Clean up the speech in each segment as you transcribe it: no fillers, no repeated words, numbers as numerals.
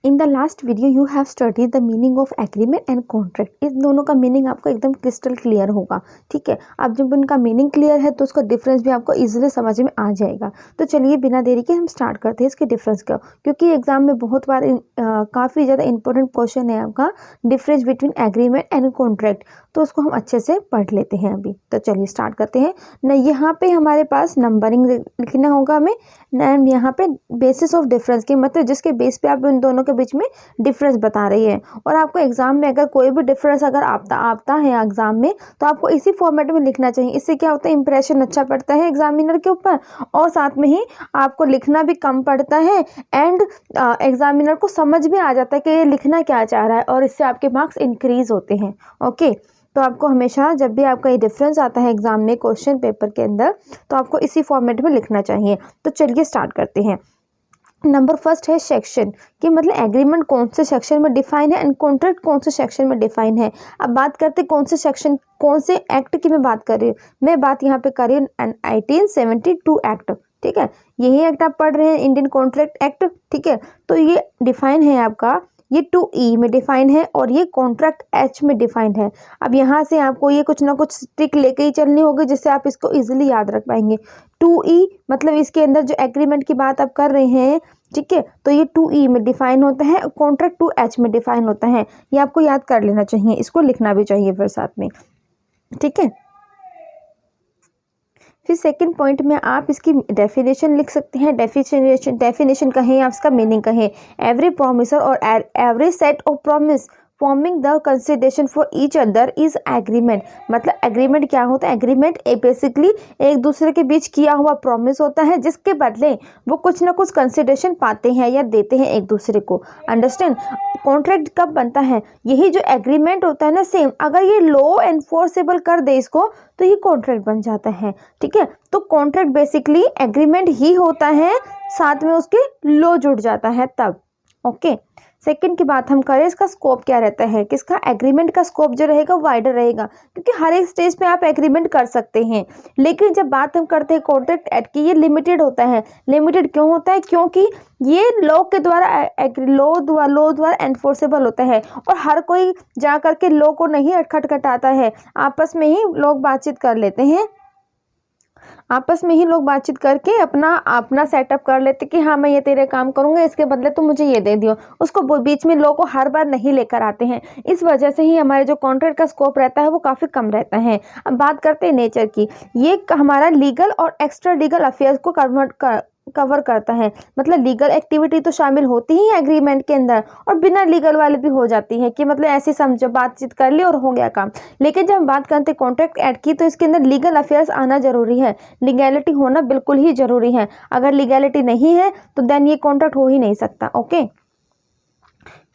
In the last video you have study the meaning of agreement and contract. इस दोनों का meaning आपको एकदम क्रिस्टल क्लियर होगा। ठीक है, अब जब इनका मीनिंग क्लियर है तो उसका डिफरेंस भी आपको इजीली समझ में आ जाएगा। तो चलिए बिना देरी के हम स्टार्ट करते हैं इसके डिफरेंस का, क्योंकि एग्जाम में बहुत बार काफ़ी ज़्यादा इंपॉर्टेंट क्वेश्चन है आपका difference between agreement and contract. तो उसको हम अच्छे से पढ़ लेते हैं अभी। तो चलिए स्टार्ट करते हैं ना। यहाँ पे हमारे पास नंबरिंग लिखना होगा हमें, एंड यहाँ पे बेसिस ऑफ डिफरेंस की मतलब जिसके बेस पे आप इन दोनों के बीच में डिफरेंस बता रही है। और आपको एग्जाम में अगर कोई भी डिफरेंस अगर आता है एग्जाम में, तो आपको इसी फॉर्मेट में लिखना चाहिए। इससे क्या होता है, इंप्रेशन अच्छा पड़ता है एग्जामिनर के ऊपर, और साथ में ही आपको लिखना भी कम पड़ता है, एंड एग्जामिनर को समझ में आ जाता है कि ये लिखना क्या चाह रहा है, और इससे आपके मार्क्स इंक्रीज होते हैं। ओके, तो आपको हमेशा जब भी आपका ये डिफरेंस आता है एग्जाम में क्वेश्चन पेपर के अंदर, तो आपको इसी फॉर्मेट में लिखना चाहिए। तो चलिए स्टार्ट करते हैं। नंबर फर्स्ट है सेक्शन, कि मतलब एग्रीमेंट कौन से सेक्शन में डिफाइन है एंड कॉन्ट्रैक्ट कौन से सेक्शन में डिफाइन है। अब बात करते हैं कौन से सेक्शन कौन से एक्ट की मैं बात कर रही हूँ। मैं बात यहाँ पे कर रही हूँ 1872 एक्ट। ठीक है, यही एक्ट आप पढ़ रहे हैं, इंडियन कॉन्ट्रैक्ट एक्ट। ठीक है, तो ये डिफाइन है आपका, ये 2E में डिफाइन है और ये कॉन्ट्रैक्ट H में डिफाइंड है। अब यहाँ से आपको ये कुछ ना कुछ ट्रिक लेके ही चलनी होगी जिससे आप इसको इजीली याद रख पाएंगे। 2E मतलब इसके अंदर जो एग्रीमेंट की बात आप कर रहे हैं, ठीक है, तो ये 2E में डिफाइन होता है, कॉन्ट्रैक्ट 2H में डिफाइन होता है। ये आपको याद कर लेना चाहिए, इसको लिखना भी चाहिए फिर साथ में। ठीक है, फिर सेकंड पॉइंट में आप इसकी डेफिनेशन लिख सकते हैं। डेफिनेशन कहें या उसका मीनिंग कहें, एवरी प्रॉमिसर और every set of promise forming the consideration for each other is agreement. मतलब एग्रीमेंट क्या होता है, एग्रीमेंट बेसिकली एक दूसरे के बीच किया हुआ प्रॉमिस होता है जिसके बदले वो कुछ ना कुछ कंसिडरेशन पाते हैं या देते हैं एक दूसरे को। अंडरस्टैंड। कॉन्ट्रैक्ट कब बनता है, यही जो एग्रीमेंट होता है ना, सेम अगर ये लॉ एनफोर्सेबल कर दे इसको, तो ये कॉन्ट्रैक्ट बन जाता है। ठीक है, तो कॉन्ट्रैक्ट बेसिकली एग्रीमेंट ही होता है, साथ में उसके लॉ जुड़ जाता है तब। ओके, सेकंड की बात हम करें, इसका स्कोप क्या रहता है, किसका एग्रीमेंट का स्कोप जो रहेगा वाइडर रहेगा, क्योंकि हर एक स्टेज पे आप एग्रीमेंट कर सकते हैं। लेकिन जब बात हम करते हैं कॉन्ट्रैक्ट एक्ट की, ये लिमिटेड होता है। लिमिटेड क्यों होता है, क्योंकि ये लॉ के द्वारा लॉ द्वारा एनफोर्सेबल होता है, और हर कोई जा करके लॉ को नहीं खटखटाता है, आपस में ही लोग बातचीत कर लेते हैं, आपस में ही लोग बातचीत करके अपना सेटअप कर लेते कि हाँ मैं ये तेरे काम करूंगा, इसके बदले तुम मुझे ये दे दियो। उसको बीच में लोग को हर बार नहीं लेकर आते हैं। इस वजह से ही हमारे जो कॉन्ट्रैक्ट का स्कोप रहता है वो काफ़ी कम रहता है। अब बात करते हैं नेचर की, ये हमारा लीगल और एक्स्ट्रा लीगल अफेयर्स को कवर करता है। मतलब लीगल एक्टिविटी तो शामिल होती ही एग्रीमेंट के अंदर, और बिना लीगल वाले भी हो जाती है, कि मतलब ऐसे समझो बातचीत कर ली और हो गया काम। लेकिन जब हम बात करते हैं कॉन्ट्रैक्ट एक्ट की, तो इसके अंदर लीगल अफेयर्स आना जरूरी है, लीगैलिटी होना बिल्कुल ही जरूरी है। अगर लीगैलिटी नहीं है तो देन ये कॉन्ट्रैक्ट हो ही नहीं सकता। ओके,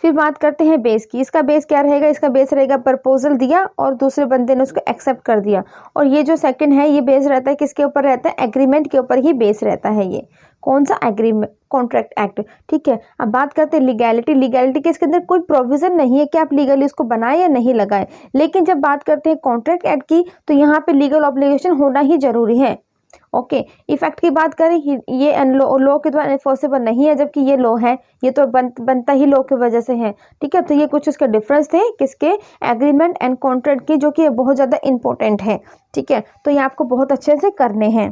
फिर बात करते हैं बेस की। इसका बेस क्या रहेगा, इसका बेस रहेगा प्रपोजल दिया और दूसरे बंदे ने उसको एक्सेप्ट कर दिया, और ये जो सेकंड है ये बेस रहता है किसके ऊपर रहता है, एग्रीमेंट के ऊपर ही बेस रहता है। ये कौन सा एग्रीमेंट, कॉन्ट्रैक्ट एक्ट। ठीक है, अब बात करते हैं लीगैलिटी। लीगैलिटी के इसके अंदर कोई प्रोविजन नहीं है कि आप लीगली इसको बनाए या नहीं लगाए। लेकिन जब बात करते हैं कॉन्ट्रैक्ट एक्ट की, तो यहाँ पे लीगल ऑब्लिगेशन होना ही जरूरी है। ओके, इफेक्ट की बात करें, ये लॉ के द्वारा एनफोर्सेबल नहीं है, जबकि ये लॉ है, ये तो बनता ही लॉ की वजह से है। ठीक है, तो ये कुछ उसके डिफरेंस थे किसके, एग्रीमेंट एंड कॉन्ट्रैक्ट की, जो कि बहुत ज़्यादा इंपॉर्टेंट है। ठीक है, तो ये आपको बहुत अच्छे से करने हैं।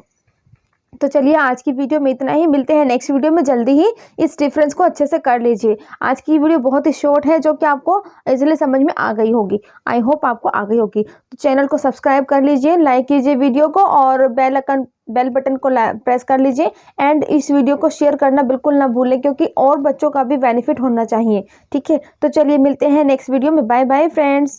तो चलिए आज की वीडियो में इतना ही, मिलते हैं नेक्स्ट वीडियो में जल्दी ही। इस डिफरेंस को अच्छे से कर लीजिए। आज की वीडियो बहुत ही शॉर्ट है, जो कि आपको इजीली समझ में आ गई होगी। आई होप आपको आ गई होगी। तो चैनल को सब्सक्राइब कर लीजिए, लाइक कीजिए वीडियो को, और बेल बटन को प्रेस कर लीजिए, एंड इस वीडियो को शेयर करना बिल्कुल ना भूलें, क्योंकि और बच्चों का भी बेनिफिट होना चाहिए। ठीक है, तो चलिए मिलते हैं नेक्स्ट वीडियो में। Bye bye friends.